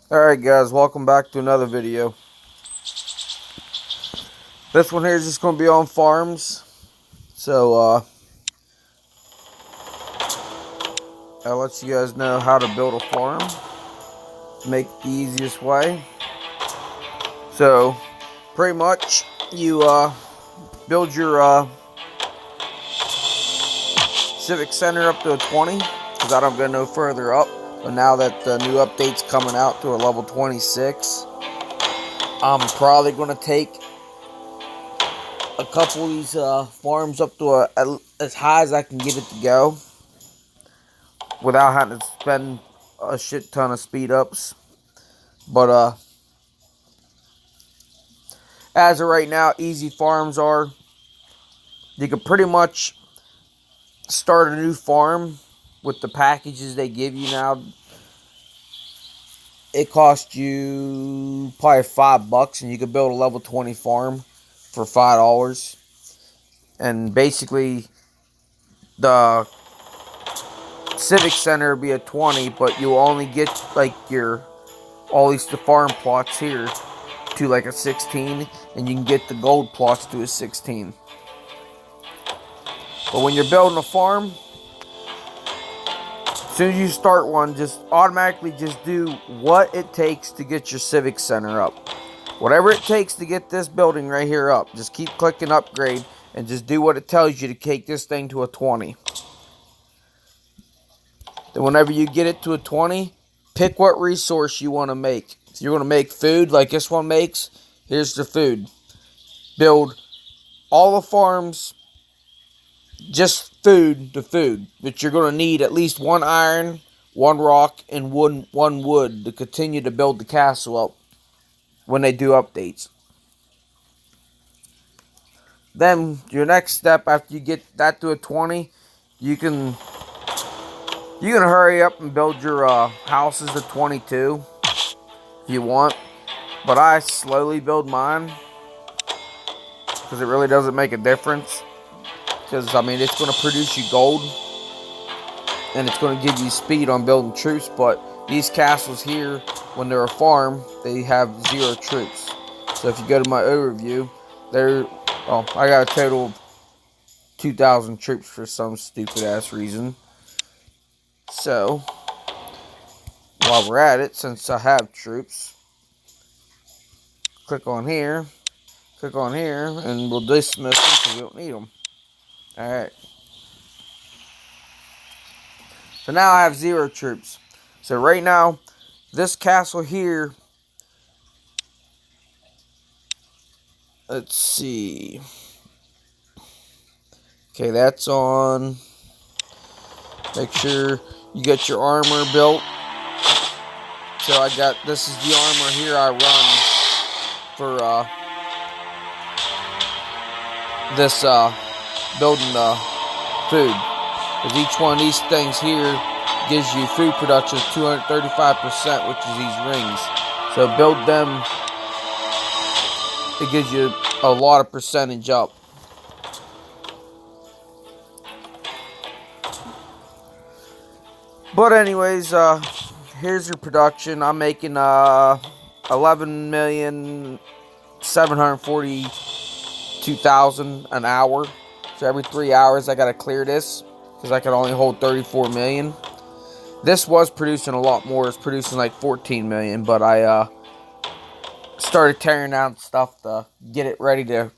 Alright guys, welcome back to another video. This one here is just going to be on farms. So, I'll let you guys know how to build a farm. Make the easiest way. So, pretty much, you build your Civic Center up to a 20. Because I don't go no further up. But now that the new update's coming out to a level 26, I'm probably going to take a couple of these farms up to as high as I can get it to go without having to spend a shit ton of speed ups. But as of right now, easy farms are, you can pretty much start a new farm with the packages they give you now. It costs you probably $5 and you can build a level 20 farm for $5. And basically the Civic Center will be a 20, but you'll only get like all these farm plots here to like a 16, and you can get the gold plots to a 16. But when you're building a farm, as soon as you start one, just automatically just do what it takes to get your Civic Center up. Whatever it takes to get this building right here up, just keep clicking upgrade and just do what it tells you to take this thing to a 20. Then whenever you get it to a 20, pick what resource you want to make. If you're going to make food like this one makes, here's the food. Build all the farms, just food to food. But you're going to need at least 1 iron, 1 rock, and 1 wood to continue to build the castle up when they do updates. Then your next step after you get that to a 20, you can hurry up and build your houses to 22 if you want. But I slowly build mine because it really doesn't make a difference. Because, I mean, it's going to produce you gold and it's going to give you speed on building troops. But these castles here, when they're a farm, they have 0 troops. So if you go to my overview, I got a total of 2,000 troops for some stupid ass reason. So, while we're at it, since I have troops, click on here, and we'll dismiss them because we don't need them. Alright. So now I have 0 troops. So right now, this castle here, let's see. Okay, that's on. Make sure you get your armor built. So this is the armor here I run for this building the food. Because each one of these things here gives you food production of 235%, which is these rings. So build them, it gives you a lot of percentage up. But anyways, here's your production. I'm making 11,742,000 an hour. So every 3 hours I gotta clear this because I can only hold 34 million. This was producing a lot more. It's producing like 14 million, but I started tearing out stuff to get it ready to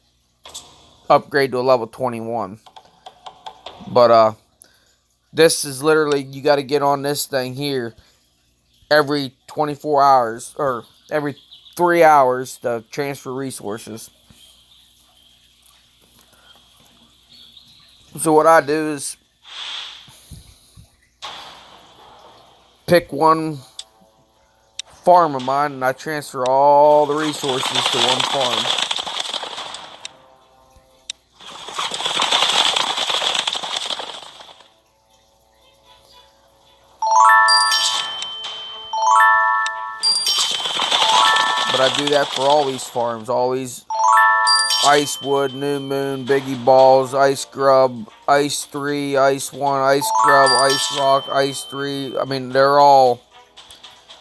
upgrade to a level 21. But this is literally, you got to get on this thing here every 24 hours or every 3 hours to transfer resources. So what I do is pick one farm of mine and I transfer all the resources to one farm. But I do that for all these farms. Always Icewood, New Moon, Biggie Balls, Ice Grub, Ice 3, Ice 1, Ice Grub, Ice Rock, Ice 3. I mean, they're all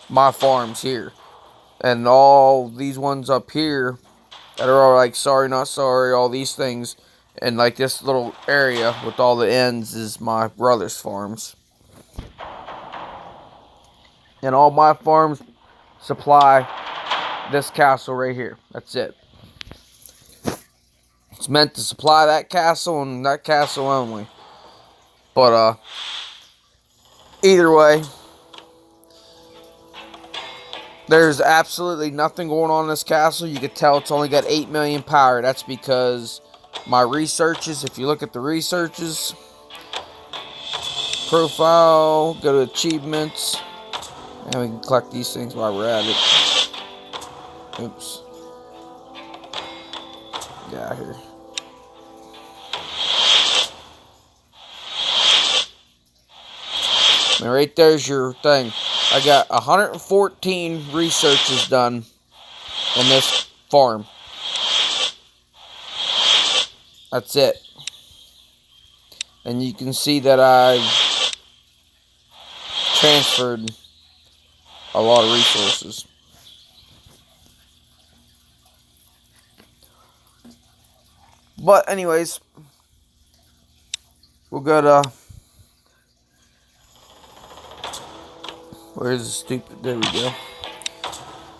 my farms here. And all these ones up here that are all like sorry, not sorry, all these things. And like this little area with all the ends is my brother's farms. And all my farms supply this castle right here. That's it. It's meant to supply that castle and that castle only. But either way, there's absolutely nothing going on in this castle. You can tell it's only got 8 million power. That's because my researches, if you look at the researches, profile, go to achievements, and we can collect these things while we're at it. Oops. Get out here. And right there's your thing. I got 114 researches done in this farm. That's it. And you can see that I've transferred a lot of resources. But anyways, we'll go to... Where's the stupid... There we go.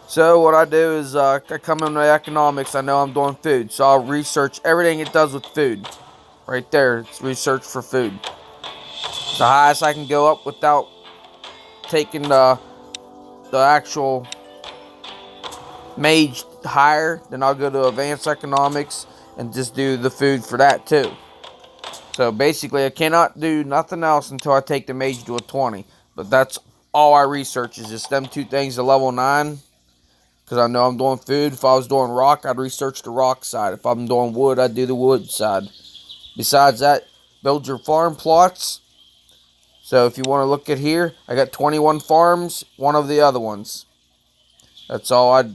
So what I do is I come into economics. I know I'm doing food. So I'll research everything it does with food. Right there. It's research for food. It's the highest I can go up without taking the actual mage higher. Then I'll go to advanced economics and just do the food for that too. So basically I cannot do nothing else until I take the mage to a 20. But that's all I research is just them two things to level 9. Because I know I'm doing food. If I was doing rock, I'd research the rock side. If I'm doing wood, I'd do the wood side. Besides that, build your farm plots. So if you want to look at here, I got 21 farms, one of the other ones. That's all I'd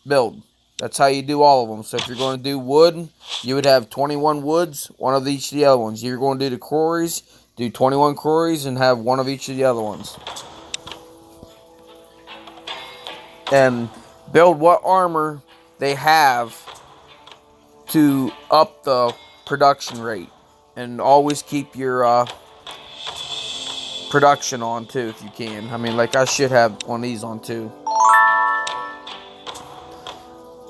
build. That's how you do all of them. So if you're going to do wood, you would have 21 woods, one of each of the other ones. If you're going to do the quarries, do 21 quarries and have one of each of the other ones. And build what armor they have to up the production rate. And always keep your production on too if you can. I mean, like I should have one of these on too.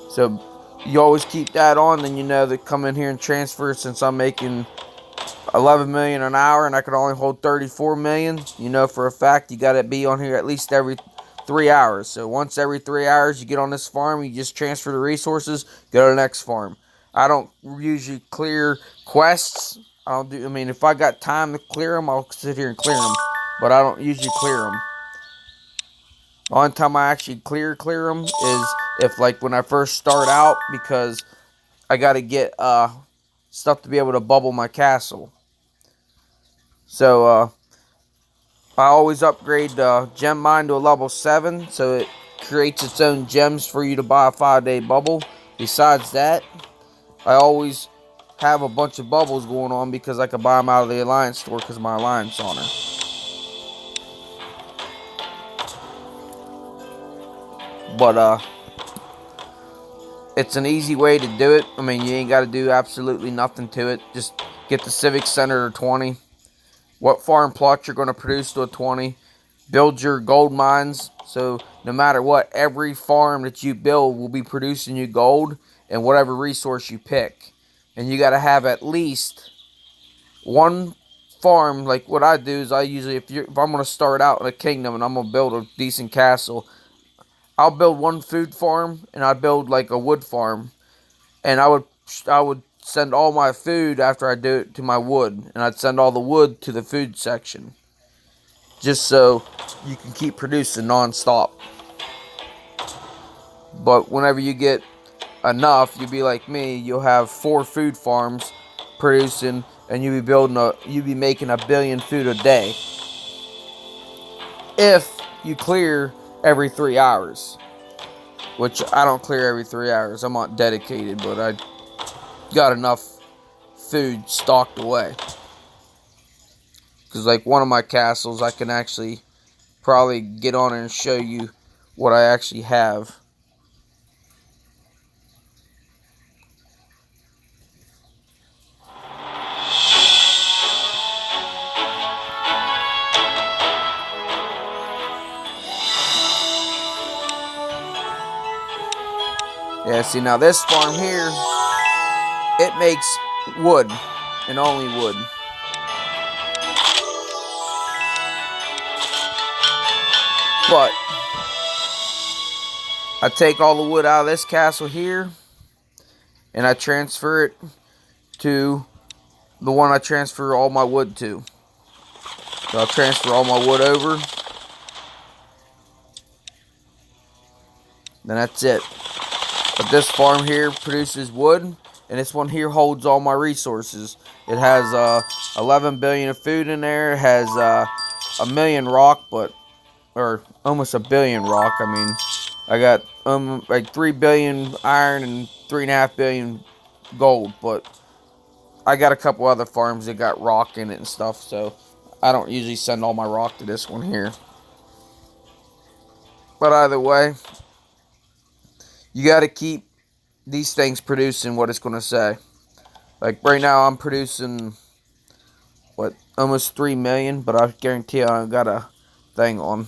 So you always keep that on, then you know that come in here and transfer. Since I'm making 11 million an hour and I can only hold 34 million, you know for a fact you got to be on here at least every 3 hours. So once every 3 hours you get on this farm, you just transfer the resources, go to the next farm. I don't usually clear quests. I mean, if I got time to clear them, I'll sit here and clear them. But I don't usually clear them. The only time I actually clear them is if, like, when I first start out, because I got to get stuff to be able to bubble my castle. So I always upgrade the gem mine to a level 7, so it creates its own gems for you to buy a 5-day bubble. Besides that, I always have a bunch of bubbles going on because I can buy them out of the alliance store because my alliance on her. But it's an easy way to do it. I mean, you ain't got to do absolutely nothing to it. Just get the civic center to 20. What farm plot you're going to produce to a 20. Build your gold mines. So no matter what, every farm that you build will be producing you gold and whatever resource you pick. And you got to have at least one farm. Like what I do is I usually, if I'm going to start out in a kingdom and I'm going to build a decent castle, I'll build one food farm and I'd build like a wood farm. And I would send all my food after I do it to my wood. And I'd send all the wood to the food section. Just so you can keep producing non-stop. But whenever you get enough, you'll be like me. You'll have 4 food farms producing, and you'll be making 1 billion food a day. If you clear every 3 hours, which I don't clear every 3 hours. I'm not dedicated, but I got enough food stocked away. Because like one of my castles, I can actually probably get on and show you what I actually have. Yeah, see, now this farm here, it makes wood and only wood. But I take all the wood out of this castle here and I transfer it to the one I transfer all my wood to. So I'll transfer all my wood over. Then that's it. But this farm here produces wood, and this one here holds all my resources. It has 11 billion of food in there. It has a million rock, or almost a billion rock. I mean, I got like 3 billion iron and 3.5 billion gold. But I got a couple other farms that got rock in it and stuff, so I don't usually send all my rock to this one here. But either way, you got to keep these things producing what it's going to say. Like right now, I'm producing, what, almost 3 million, but I guarantee I got a thing on.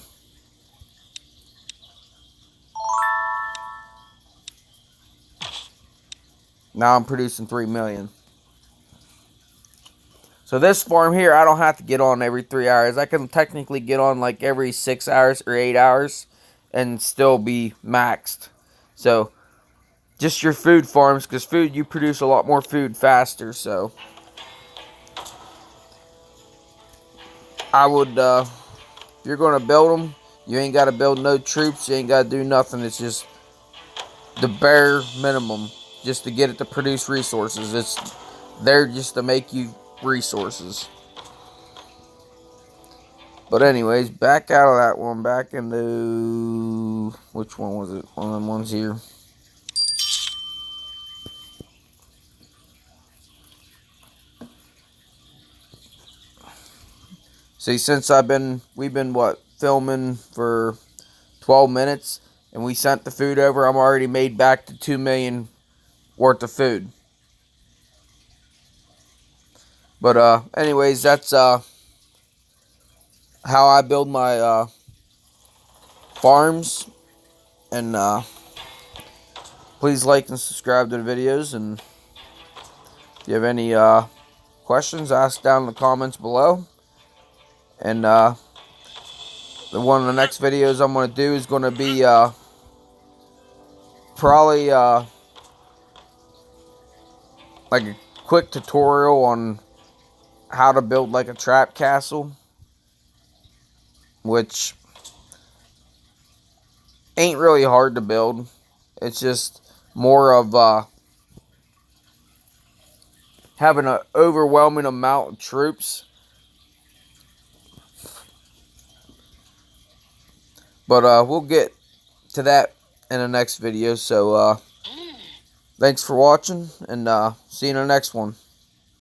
Now I'm producing 3 million. So this farm here, I don't have to get on every 3 hours. I can technically get on like every 6 hours or 8 hours and still be maxed. So just your food farms, because food, you produce a lot more food faster. So I would, if you're going to build them, you ain't got to build no troops. You ain't got to do nothing. It's just the bare minimum just to get it to produce resources. It's there just to make you resources. But anyways, back out of that one, back into, which one was it? One of them ones here. See, since we've been what, filming for 12 minutes, and we sent the food over, I'm already made back to 2 million worth of food. But anyways, that's how I build my farms. And please like and subscribe to the videos. And if you have any questions, ask down in the comments below. And one of the next videos I'm going to do is going to be probably like a quick tutorial on how to build like a trap castle, which ain't really hard to build. It's just more of having an overwhelming amount of troops. But we'll get to that in the next video. So thanks for watching, and see you in the next one.